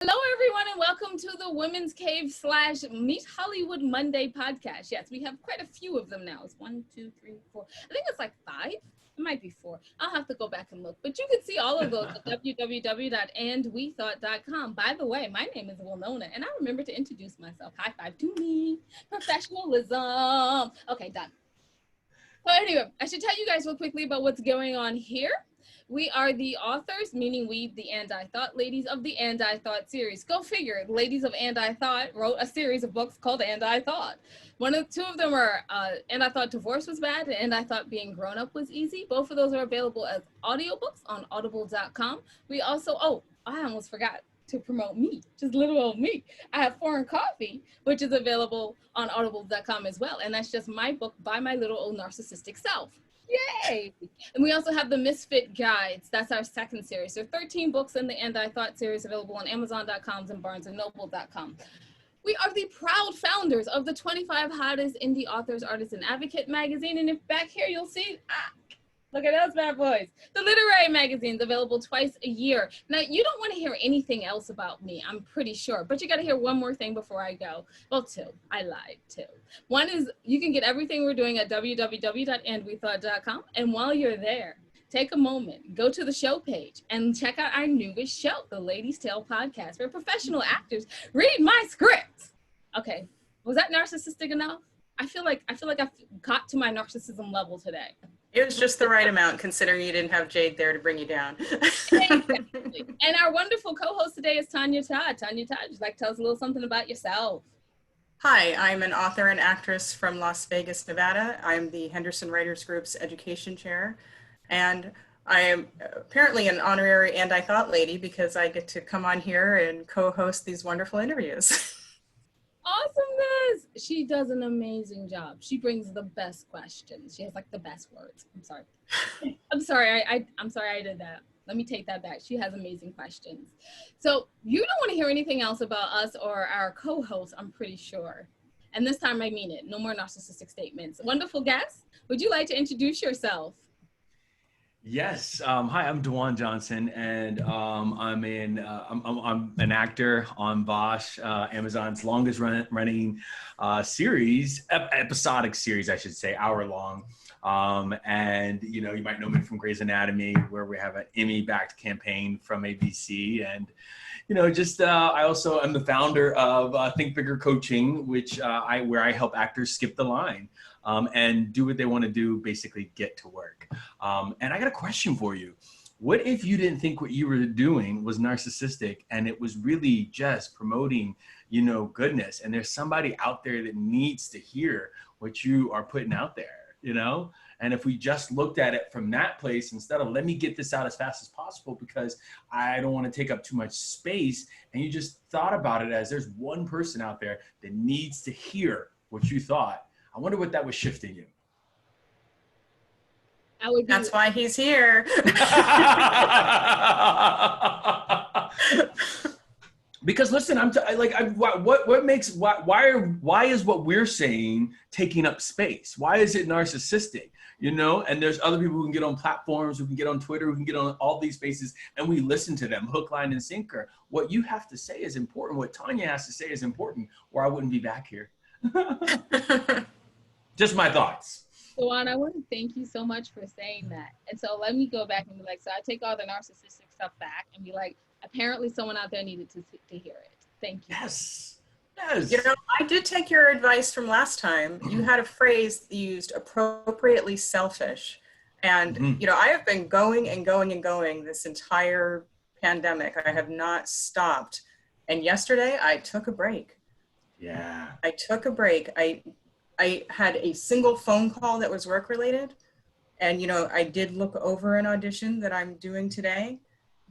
Hello, everyone, and welcome to the Women's Cave / Meet Hollywood Monday podcast. Yes, we have quite a few of them now. It's 1, 2, 3, 4. I think it's like 5. It might be 4. I'll have to go back and look. But you can see all of those at www.andwethought.com. By the way, my name is Winona, and I remember to introduce myself. High five to me. Professionalism. Okay, done. So anyway, I should tell you guys real quickly about what's going on here. We are the authors, meaning we, the And I Thought ladies of the And I Thought series. Go figure, ladies of And I Thought wrote a series of books called And I Thought. Two of them are And I Thought Divorce Was Bad and I Thought Being Grown Up Was Easy. Both of those are available as audiobooks on audible.com. We also, I almost forgot to promote me, just little old me. I have Foreign Coffee, which is available on audible.com as well. And that's just my book by my little old narcissistic self. Yay! And we also have the Misfit Guides. That's our second series. There are 13 books in the And I Thought series available on Amazon.com and BarnesandNoble.com. We are the proud founders of the 25 Hottest Indie Authors, Artists, and Advocate magazine. And if back here you'll see, look at those bad boys. The literary magazine's available twice a year. Now, you don't want to hear anything else about me, I'm pretty sure. But you got to hear one more thing before I go. Well, 2. I lied, 2. One is you can get everything we're doing at www.andwethought.com. And while you're there, take a moment, go to the show page, and check out our newest show, the Ladies' Tale podcast, where professional actors read my scripts. Okay, was that narcissistic enough? I feel like I've got to my narcissism level today. It was just the right amount, considering you didn't have Jade there to bring you down. Exactly. And our wonderful co-host today is Tonya Todd. Tonya Todd, would you like to tell us a little something about yourself? Hi, I'm an author and actress from Las Vegas, Nevada. I'm the Henderson Writers Group's education chair. And I am apparently an honorary And I Thought lady because I get to come on here and co-host these wonderful interviews. Awesomeness. She does an amazing job. She brings the best questions. She has like the best words. I'm sorry. I'm sorry I did that. Let me take that back. She has amazing questions. So you don't want to hear anything else about us or our co-host, I'm pretty sure. And this time I mean it. No more narcissistic statements. Wonderful guest. Would you like to introduce yourself? Yes. Hi, I'm Dajuan Johnson, and I'm an actor on Bosch, Amazon's longest running series, episodic series, I should say, hour-long. And you might know me from Grey's Anatomy, where we have an Emmy-backed campaign from ABC, and I also am the founder of Think Bigger Coaching, where I help actors skip the line. And do what they want to do, basically get to work. And I got a question for you. What if you didn't think what you were doing was narcissistic and it was really just promoting, goodness, and there's somebody out there that needs to hear what you are putting out there, And if we just looked at it from that place, instead of let me get this out as fast as possible because I don't want to take up too much space, and you just thought about it as there's one person out there that needs to hear what you thought, I wonder what that was shifting you. That's why he's here. Because listen, why is what we're saying taking up space? Why is it narcissistic? And there's other people who can get on platforms, who can get on Twitter, who can get on all these spaces, and we listen to them, hook, line, and sinker. What you have to say is important. What Tonya has to say is important, or I wouldn't be back here. Just my thoughts. Dajuan, I want to thank you so much for saying that. And so let me go back and be like, so I take all the narcissistic stuff back and be like, apparently someone out there needed to hear it. Thank you. Yes. I did take your advice from last time. You had a phrase used, appropriately selfish. And, I have been going and going and going this entire pandemic. I have not stopped. And yesterday I took a break. Yeah. I took a break. I had a single phone call that was work related. And, I did look over an audition that I'm doing today,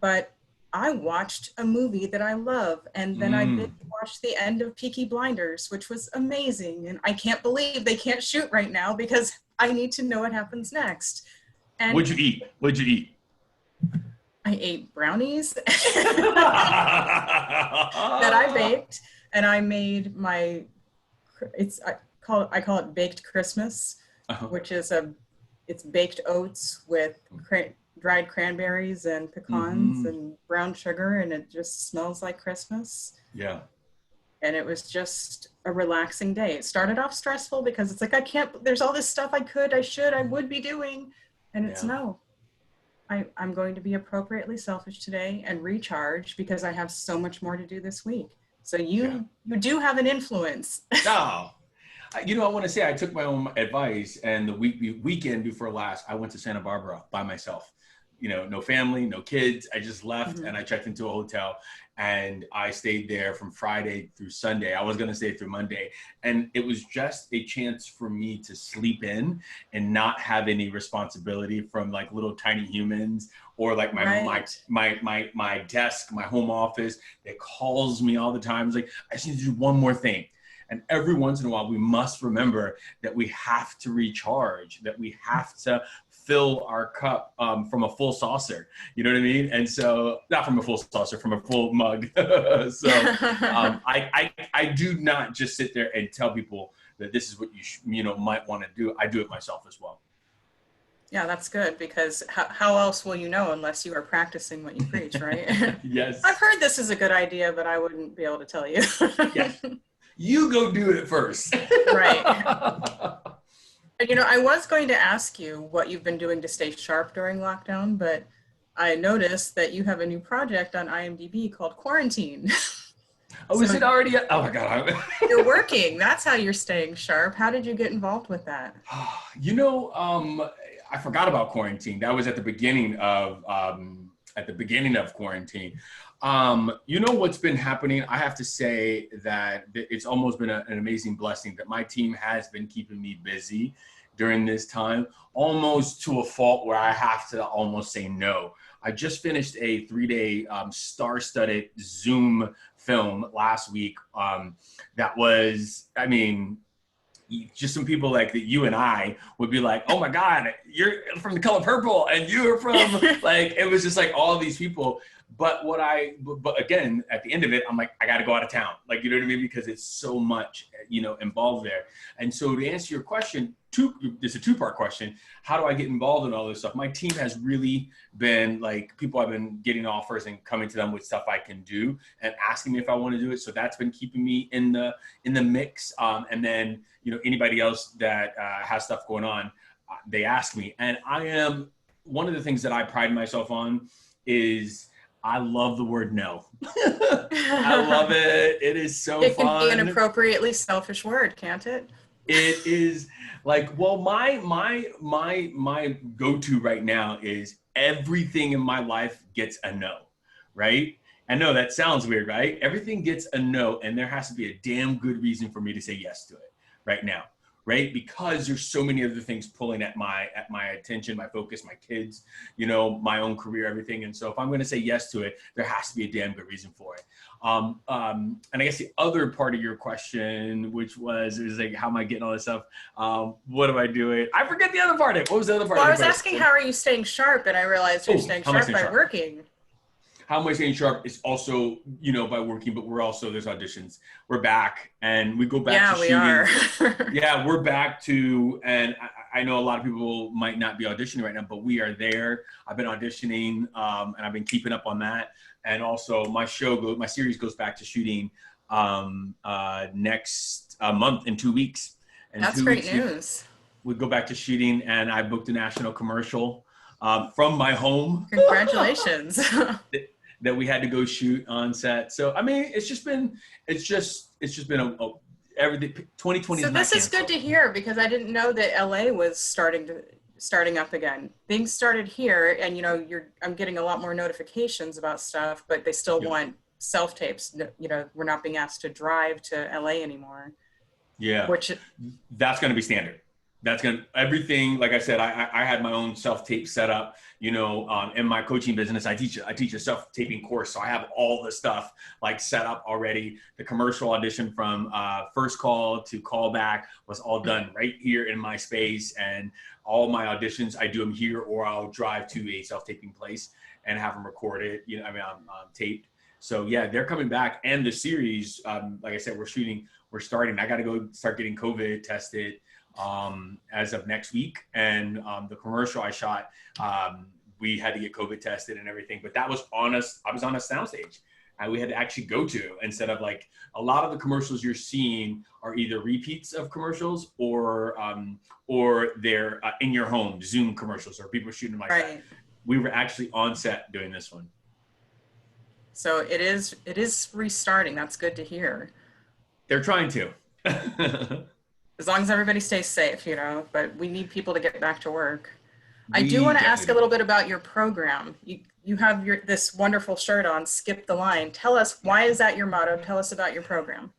but I watched a movie that I love. And then I did watch the end of Peaky Blinders, which was amazing. And I can't believe they can't shoot right now because I need to know what happens next. And What'd you eat? I ate brownies that I baked, and I made I call it baked Christmas, which is it's baked oats with dried cranberries and pecans and brown sugar, and it just smells like Christmas. Yeah. And it was just a relaxing day. It started off stressful because it's like, there's all this stuff I would be doing. And it's no, I'm going to be appropriately selfish today and recharge because I have so much more to do this week. So you do have an influence. No. You know, I want to say I took my own advice, and the weekend before last, I went to Santa Barbara by myself. You know, no family, no kids. I just left and I checked into a hotel, and I stayed there from Friday through Sunday. I was going to stay through Monday, and it was just a chance for me to sleep in and not have any responsibility from like little tiny humans or like my desk, my home office that calls me all the time. It's like, I just need to do one more thing. And every once in a while, we must remember that we have to recharge, that we have to fill our cup from a full saucer. You know what I mean? And so, not from a full saucer, from a full mug. So I do not just sit there and tell people that this is what you might want to do. I do it myself as well. Yeah, that's good, because how else will you know unless you are practicing what you preach, right? Yes. I've heard this is a good idea, but I wouldn't be able to tell you. Yes. You go do it first. Right. You know, I was going to ask you what you've been doing to stay sharp during lockdown, but I noticed that you have a new project on IMDb called Quarantine. Oh, is it already? Oh my God. You're working. That's how you're staying sharp. How did you get involved with that? You know, I forgot about Quarantine. That was at the beginning of quarantine. You know what's been happening? I have to say that it's almost been an amazing blessing that my team has been keeping me busy during this time, almost to a fault where I have to almost say no. I just finished a 3-day star-studded Zoom film last week. That was, I mean, just some people like that you and I would be like, oh my God, you're from The Color Purple, and you're from like, it was just like all these people. But but again, at the end of it, I'm like, I got to go out of town. Like, you know what I mean? Because it's so much, involved there. And so to answer your question, it's a 2-part question. How do I get involved in all this stuff? My team has really been like, people have been getting offers and coming to them with stuff I can do and asking me if I want to do it. So that's been keeping me in the mix. And then, anybody else that has stuff going on, they ask me. And one of the things that I pride myself on is I love the word no. I love it. It is so fun. It can be an appropriately selfish word, can't it? It is like, well, my go-to right now is everything in my life gets a no, right? I know that sounds weird, right? Everything gets a no, and there has to be a damn good reason for me to say yes to it right now, right? Because there's so many other things pulling at my attention, my focus, my kids, my own career, everything. And so if I'm going to say yes to it, there has to be a damn good reason for it. And I guess the other part of your question, which was like, how am I getting all this stuff? What am I doing? I forget the other part of it. What was the other part? Well, I was asking, how are you staying sharp? And I realized you're staying sharp by working. How am I staying sharp is also, by working, but there's auditions. We're back, and we go back to shooting. Yeah, we are. Yeah, we're back to, and I know a lot of people might not be auditioning right now, but we are there. I've been auditioning, and I've been keeping up on that. And also my series goes back to shooting next month in 2 weeks. And that's great news. We go back to shooting, and I booked a national commercial from my home. Congratulations. that we had to go shoot on set. So, I mean, it's just been everything. 2020. So this is good to hear, because I didn't know that LA was starting up again. Things started here, and I'm getting a lot more notifications about stuff, but they still want self-tapes. We're not being asked to drive to LA anymore. Yeah. That's going to be standard. That's everything. Like I said, I had my own self-tape set up, in my coaching business. I teach a self-taping course. So I have all the stuff like set up already. The commercial audition from first call to callback was all done right here in my space. And all my auditions, I do them here, or I'll drive to a self-taping place and have them recorded, I'm taped. So yeah, they're coming back. And the series, like I said, we're starting. I got to go start getting COVID tested as of next week. And the commercial I shot we had to get COVID tested and everything, but that was on us. I was on a soundstage. We had to actually go to, instead of like a lot of the commercials you're seeing are either repeats of commercials or they're in your home Zoom commercials or people shooting like that. We were actually on set doing this one. So it is restarting. That's good to hear. They're trying to. As long as everybody stays safe, you know, but we need people to get back to work. I do want to ask a little bit about your program. You have this wonderful shirt on, Skip the Line. Tell us, why is that your motto? Tell us about your program.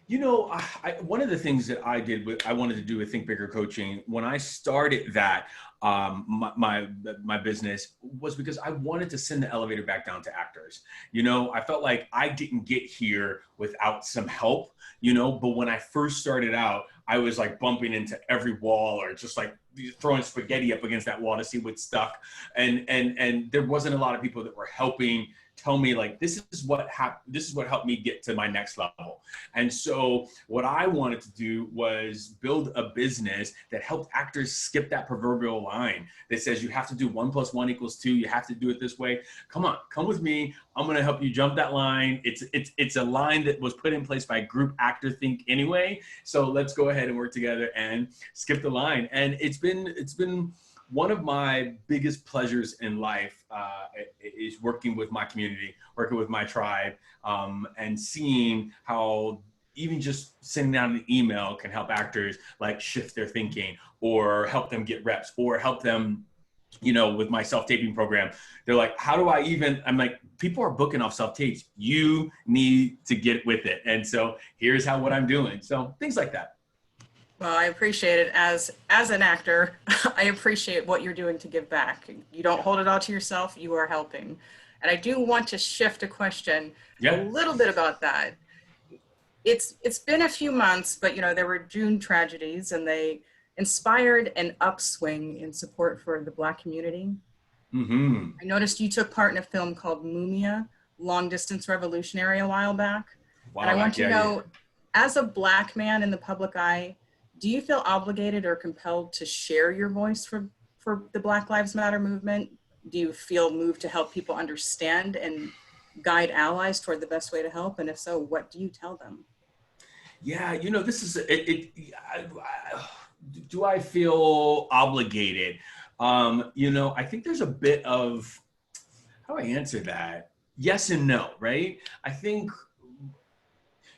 You know, one of the things that I wanted to do with Think Bigger Coaching, when I started that, my business, was because I wanted to send the elevator back down to actors. You know, I felt like I didn't get here without some help, you know, but when I first started out, I was like bumping into every wall or just like throwing spaghetti up against that wall to see what stuck. And there wasn't a lot of people that were helping tell me like, this is what helped me get to my next level. And so what I wanted to do was build a business that helped actors skip that proverbial line that says you have to do 1 + 1 = 2. You have to do it this way. Come on, come with me. I'm going to help you jump that line. It's a line that was put in place by Group Actor Think anyway. So let's go ahead and work together and skip the line. And it's been one of my biggest pleasures in life is working with my community, working with my tribe, and seeing how even just sending out an email can help actors like shift their thinking or help them get reps or help them, you know, with my self-taping program. They're like, how do I even, I'm like, people are booking off self-tapes. You need to get with it. And so here's what I'm doing. So things like that. Well, I appreciate it. As an actor, I appreciate what you're doing to give back. You don't hold it all to yourself, you are helping. And I do want to shift a question a little bit about that. It's been a few months, but you know, there were June tragedies and they inspired an upswing in support for the Black community. Mm-hmm. I noticed you took part in a film called Mumia, Long Distance Revolutionary, a while back. Wow, and I want to know, as a Black man in the public eye, do you feel obligated or compelled to share your voice for the Black Lives Matter movement? Do you feel moved to help people understand and guide allies toward the best way to help? And if so, what do you tell them? Yeah, you know, this is do I feel obligated? You know, I think there's a bit of, how do I answer that? Yes and no, right? I think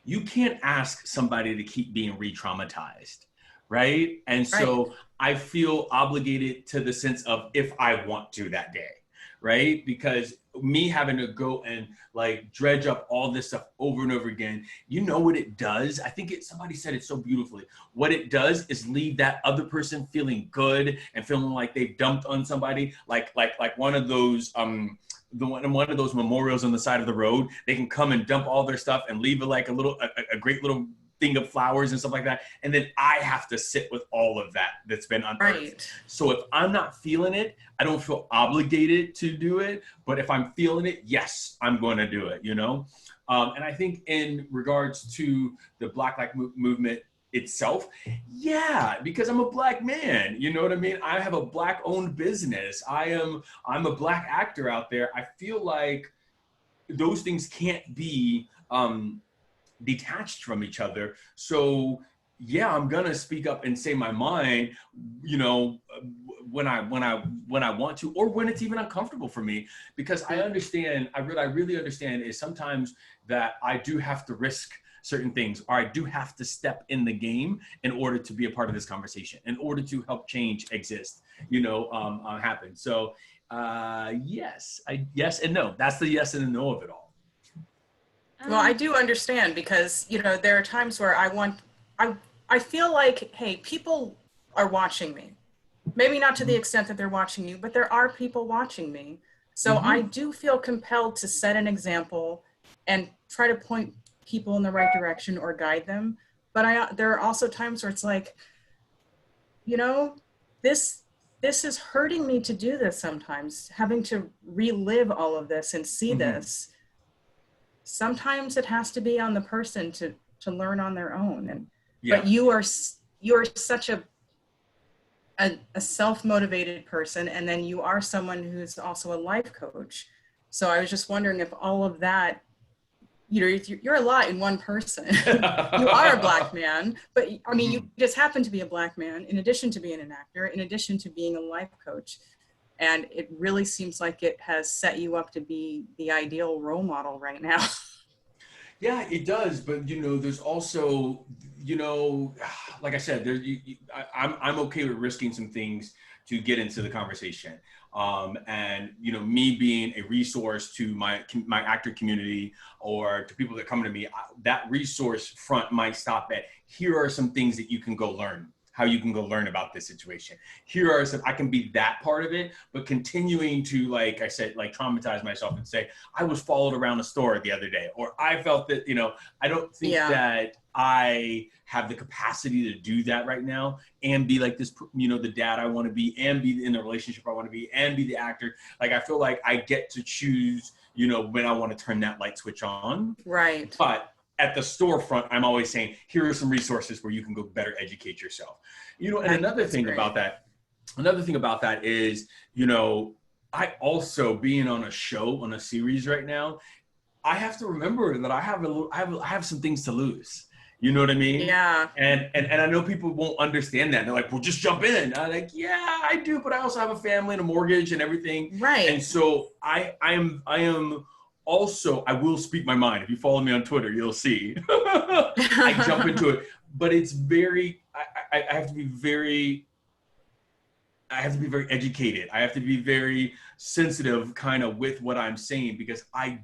you can't ask somebody to keep being re-traumatized, right? And so I feel obligated to the sense of if I want to that day, right? Because me having to go and like dredge up all this stuff over and over again, you know what it does? I think somebody said it so beautifully. What it does is leave that other person feeling good and feeling like they've dumped on somebody, like one of those one of those memorials on the side of the road. They can come and dump all their stuff and leave a great little thing of flowers and stuff like that. And then I have to sit with all of that that's been unearthed. Right. So if I'm not feeling it, I don't feel obligated to do it. But if I'm feeling it, yes, I'm going to do it, you know? And I think in regards to the Black Lives Movement itself, yeah, because I'm a Black man, you know what I mean? I have a Black owned business. I'm a Black actor out there. I feel like those things can't be detached from each other. So yeah, I'm gonna speak up and say my mind, you know, when I want to, or when it's even uncomfortable for me, because I understand, I really understand is sometimes that I do have to risk certain things, or I do have to step in the game in order to be a part of this conversation, in order to help change exist, you know, happen. So yes and no. That's the yes and the no of it all. Well, I do understand, because, you know, there are times where I feel like, hey, people are watching me. Maybe not to the extent that they're watching you, but there are people watching me. So I do feel compelled to set an example and try to point people in the right direction or guide them. But there are also times where it's like, you know, this is hurting me to do this sometimes, having to relive all of this and see this. Sometimes it has to be on the person to learn on their own. And but you are such a a self-motivated person, and then you are someone who's also a life coach. So I was just wondering if all of that, you're a lot in one person. You are a Black man, but I mean, you just happen to be a Black man in addition to being an actor, in addition to being a life coach. And it really seems like it has set you up to be the ideal role model right now. Yeah, it does. But there's also, like I said, I'm okay with risking some things to get into the conversation. And me being a resource to my actor community or to people that come to me, that resource front might stop at, here are some things that you can go learn, how you can go learn about this situation. Here are some, I can be that part of it, but continuing to, like I said, like traumatize myself and say, I was followed around a store the other day, or I felt that, I don't think that I have the capacity to do that right now and be like this, the dad I want to be, and be in the relationship I want to be, and be the actor. Like, I feel like I get to choose, when I want to turn that light switch on. Right. But at the storefront, I'm always saying, here are some resources where you can go better educate yourself. And another thing about that is, I also, being on a show, on a series right now, I have to remember that I have some things to lose. You know what I mean? Yeah. And I know people won't understand that. They're like, well, just jump in. I'm like, yeah, I do, but I also have a family and a mortgage and everything. Right. And so I am also, I will speak my mind. If you follow me on Twitter, you'll see. I jump into it, but it's very, I have to be very educated. I have to be very sensitive kind of with what I'm saying, because I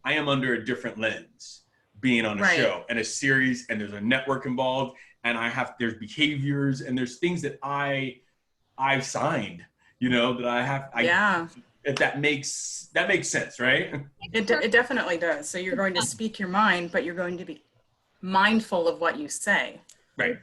am under a different lens being on a show and a series, and there's a network involved, and there's behaviors and there's things that I've signed, that I have. If that makes sense, right? It definitely does. So you're going to speak your mind, but you're going to be mindful of what you say. Right.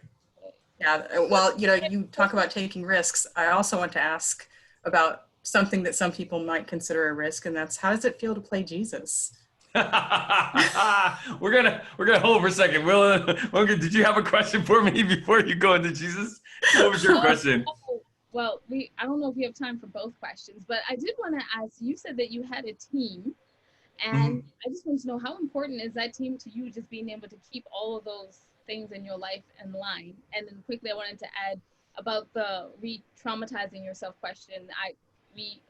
Yeah. Well, you talk about taking risks. I also want to ask about something that some people might consider a risk, and that's, how does it feel to play Jesus? We're gonna hold for a second. Will, did you have a question for me before you go into Jesus? What was your question? Well, I don't know if we have time for both questions, but I did want to ask, you said that you had a team, and I just want to know, how important is that team to you, just being able to keep all of those things in your life in line? And then quickly, I wanted to add about the re-traumatizing yourself question.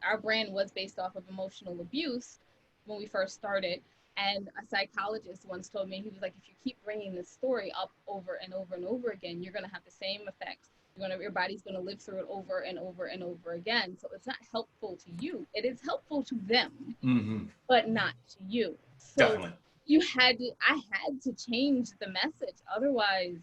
Our brand was based off of emotional abuse when we first started. And a psychologist once told me, he was like, if you keep bringing this story up over and over and over again, you're going to have the same effects. Your body's going to live through it over and over and over again. So it's not helpful to you. It is helpful to them, but not to you. So definitely. I had to change the message. Otherwise,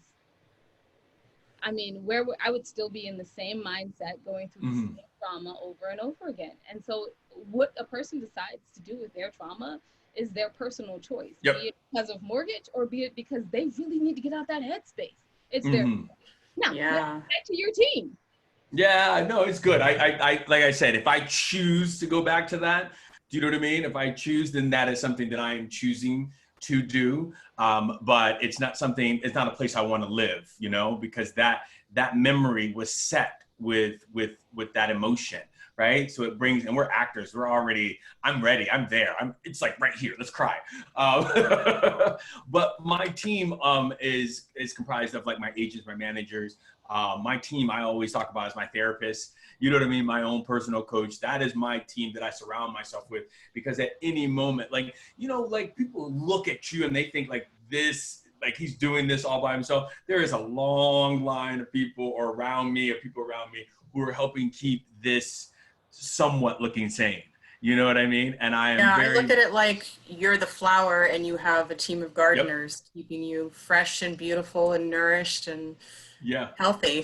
I mean, I would still be in the same mindset, going through the same trauma over and over again. And so what a person decides to do with their trauma is their personal choice, be it because of mortgage or be it because they really need to get out that headspace. It's their now. Back to your team. Yeah, no, it's good. I like I said, if I choose to go back to that, do you know what I mean? If I choose, then that is something that I am choosing to do. But it's not a place I want to live, because that memory was set with that emotion. Right. So it brings, and we're actors. I'm ready. I'm there. It's like right here. Let's cry. But my team is comprised of, like, my agents, my managers. My team, I always talk about as my therapist. You know what I mean? My own personal coach. That is my team that I surround myself with, because at any moment, like people look at you and they think like this, like he's doing this all by himself. There is a long line of people around me who are helping keep this somewhat looking sane. You know what I mean? And I look at it like you're the flower and you have a team of gardeners keeping you fresh and beautiful and nourished and healthy.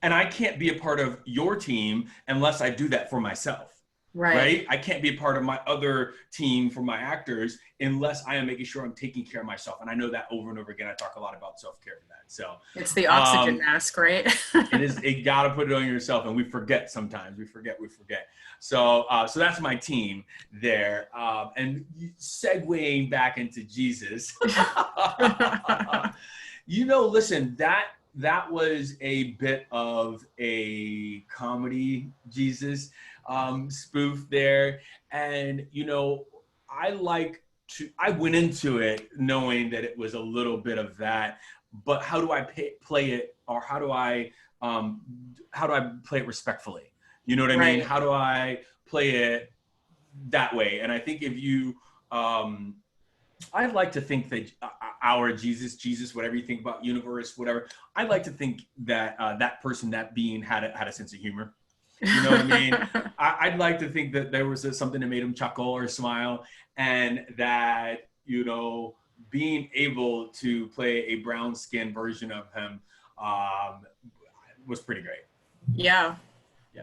And I can't be a part of your team unless I do that for myself. Right? I can't be a part of my other team for my actors unless I am making sure I'm taking care of myself. And I know that over and over again, I talk a lot about self-care for that. So it's the oxygen mask, right? You got to put it on yourself. And we forget sometimes. We forget. So that's my team there. And segueing back into Jesus, listen, that was a bit of a comedy Jesus spoof there. And, you know, I went into it knowing that it was a little bit of that, but how do I play it, or how do I play it respectfully? You know what I mean? Right. How do I play it that way? And I think if you, I'd like to think that our Jesus, whatever you think about universe, whatever, I'd like to think that that person, that being had a sense of humor. You know what I mean? I'd like to think that there was something that made him chuckle or smile, and that, you know, being able to play a brown skin version of him was pretty great. Yeah. Yeah.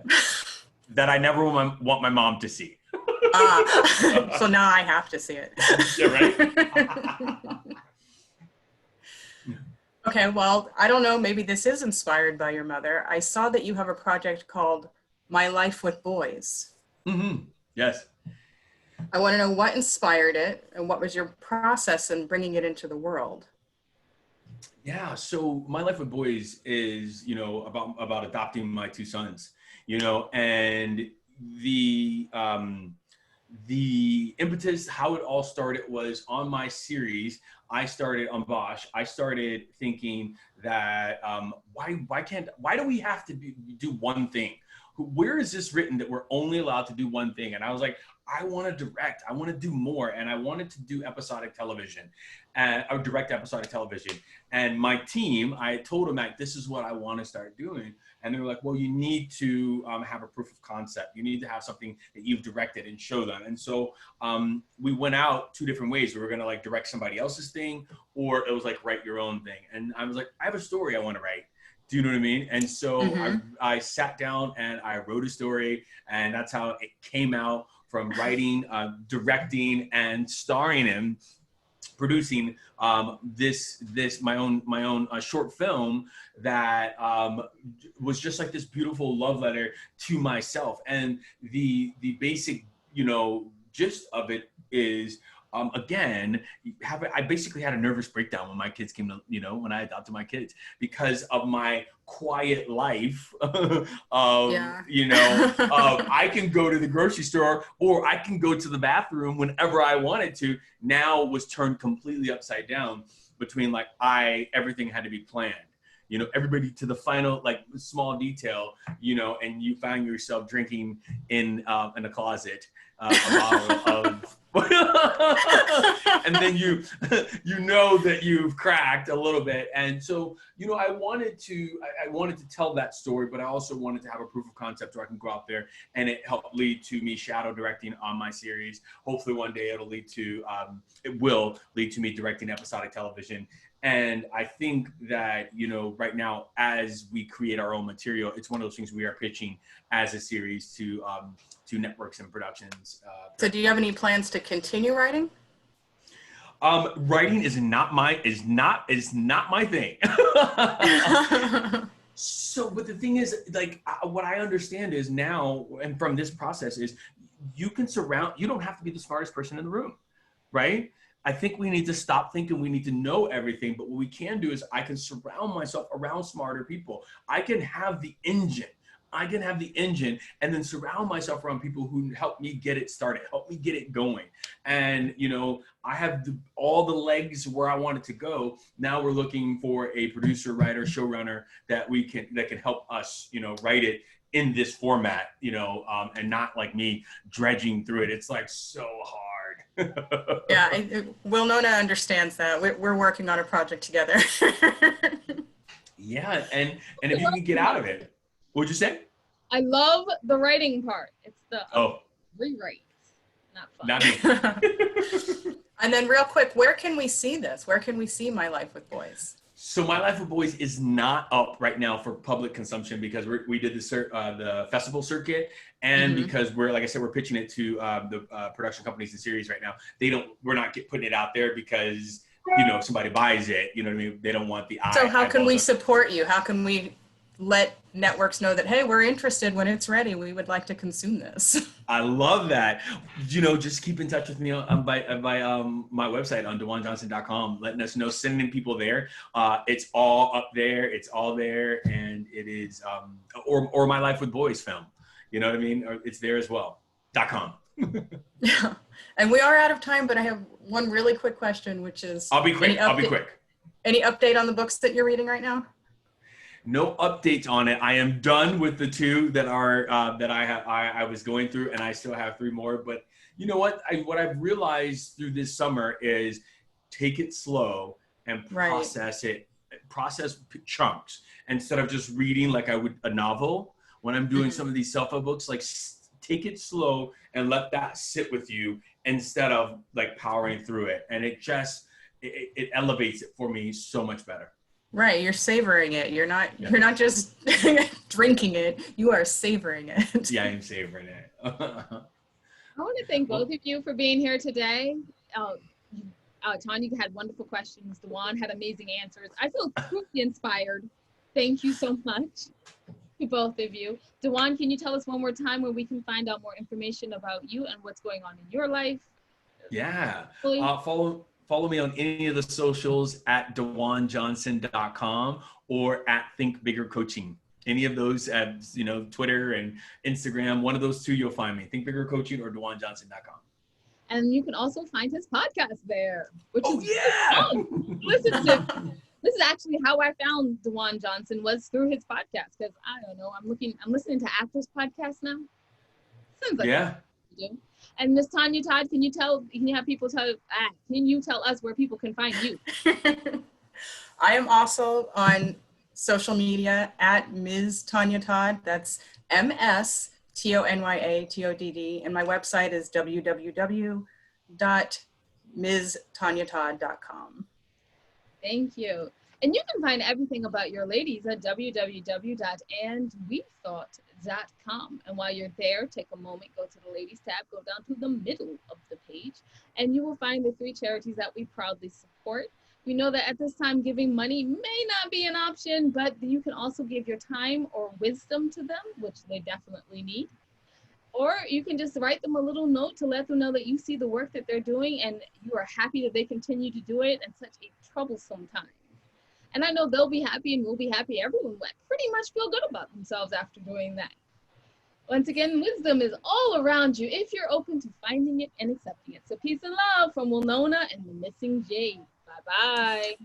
That I never want my mom to see. So now I have to see it. Yeah, right? Okay, well, I don't know, maybe this is inspired by your mother. I saw that you have a project called My Life with Boys. Mm-hmm. Yes. I want to know what inspired it and what was your process in bringing it into the world? Yeah, so My Life with Boys is, you know, about adopting my two sons, you know, and the impetus, how it all started, was on my series. I started on Bosch. I started thinking that why do we have to do one thing? Where is this written that we're only allowed to do one thing? And I was like, I want to direct. I want to do more, and I wanted to do episodic television, or direct episodic television. And my team, I told them that this is what I want to start doing. And they were like, well, you need to have a proof of concept. You need to have something that you've directed and show them. And so we went out two different ways. We were going to like direct somebody else's thing, or it was like write your own thing. And I was like, I have a story I want to write. Do you know what I mean? And so I sat down and I wrote a story, and that's how it came out, from writing, directing, and starring in, producing this my own short film that was just like this beautiful love letter to myself. And the basic, you know, gist of it is, again, I basically had a nervous breakdown when my kids came to, you know, when I adopted my kids, because of my quiet life of, you know, I can go to the grocery store, or I can go to the bathroom whenever I wanted to, now was turned completely upside down, between like everything had to be planned. You know, everybody to the final, like, small detail, you know, and you find yourself drinking in a closet a bottle of, and then you know that you've cracked a little bit. And so, you know, I wanted to tell that story, but I also wanted to have a proof of concept where I can go out there, and it helped lead to me shadow directing on my series. Hopefully one day it will lead to me directing episodic television. And I think that, you know, right now, as we create our own material, it's one of those things we are pitching as a series to networks and productions. So do you have any plans to continue writing? Writing is not my thing. So, but the thing is, like, what I understand is now, and from this process, is you don't have to be the smartest person in the room, right? I think we need to stop thinking we need to know everything, but what we can do is I can surround myself around smarter people. I can have the engine, and then surround myself around people who help me get it started, help me get it going. And, you know, I have all the legs where I want it to go. Now we're looking for a producer, writer, showrunner that can help us, you know, write it in this format, you know, and not like me dredging through it. It's like so hard. Yeah, Winona understands that. We're working on a project together. Yeah, and if you can get out of it. What'd you say? I love the writing part. It's the rewrite. Not fun. Not me. And then real quick, where can we see this? Where can we see My Life with Boys? So My Life with Boys is not up right now for public consumption, because we did the festival circuit, and because we're pitching it to the production companies and series right now. We're not putting it out there because, you know, somebody buys it. You know what I mean? They don't want the. So how can we support you? How can we let networks know that, hey, we're interested when it's ready. We would like to consume this. I love that. Just keep in touch with me by my website on DajuanJohnson.com, letting us know, sending people there. It's all up there. It's all there. And it is, or My Life with Boys film. You know what I mean? It's there as well. .com. Yeah. And we are out of time, but I have one really quick question, which is... I'll be quick. Any update on the books that you're reading right now? No updates on it. I am done with the 2 that are that I was going through, and I still have 3 more. But you know what? What I've realized through this summer is take it slow and process it. Process chunks instead of just reading like I would a novel. When I'm doing some of these self-help books, like take it slow and let that sit with you instead of like powering through it. And it just it elevates it for me so much better. Right, you're savoring it. You're not just drinking it. You are savoring it. Yeah, I'm savoring it. I want to thank both of you for being here today. Tonya had wonderful questions. Dajuan had amazing answers. I feel truly inspired. Thank you so much to both of you. Dajuan, can you tell us one more time where we can find out more information about you and what's going on in your life? Yeah. Follow me on any of the socials at DajuanJohnson.com or at Think Bigger Coaching. Any of those at Twitter and Instagram, one of those 2 you'll find me. Think Bigger Coaching or DajuanJohnson.com. And you can also find his podcast there, which is fun. Listen to this is actually how I found Dajuan Johnson, was through his podcast, because I don't know, I'm listening to actors' podcasts now. Sounds like to do. And Miss Tonya Todd, can you tell us where people can find you? I am also on social media at Ms. Tonya Todd. That's MSTONYATODD. And my website is www.mstonyatodd.com. Thank you. And you can find everything about your ladies at www.andwethought.com. And while you're there, take a moment, go to the ladies tab, go down to the middle of the page, and you will find the 3 charities that we proudly support. We know that at this time, giving money may not be an option, but you can also give your time or wisdom to them, which they definitely need. Or you can just write them a little note to let them know that you see the work that they're doing and you are happy that they continue to do it in such a troublesome time. And I know they'll be happy and we'll be happy. Everyone will pretty much feel good about themselves after doing that. Once again, wisdom is all around you if you're open to finding it and accepting it. So peace and love from Winona and the Missing Jade. Bye-bye.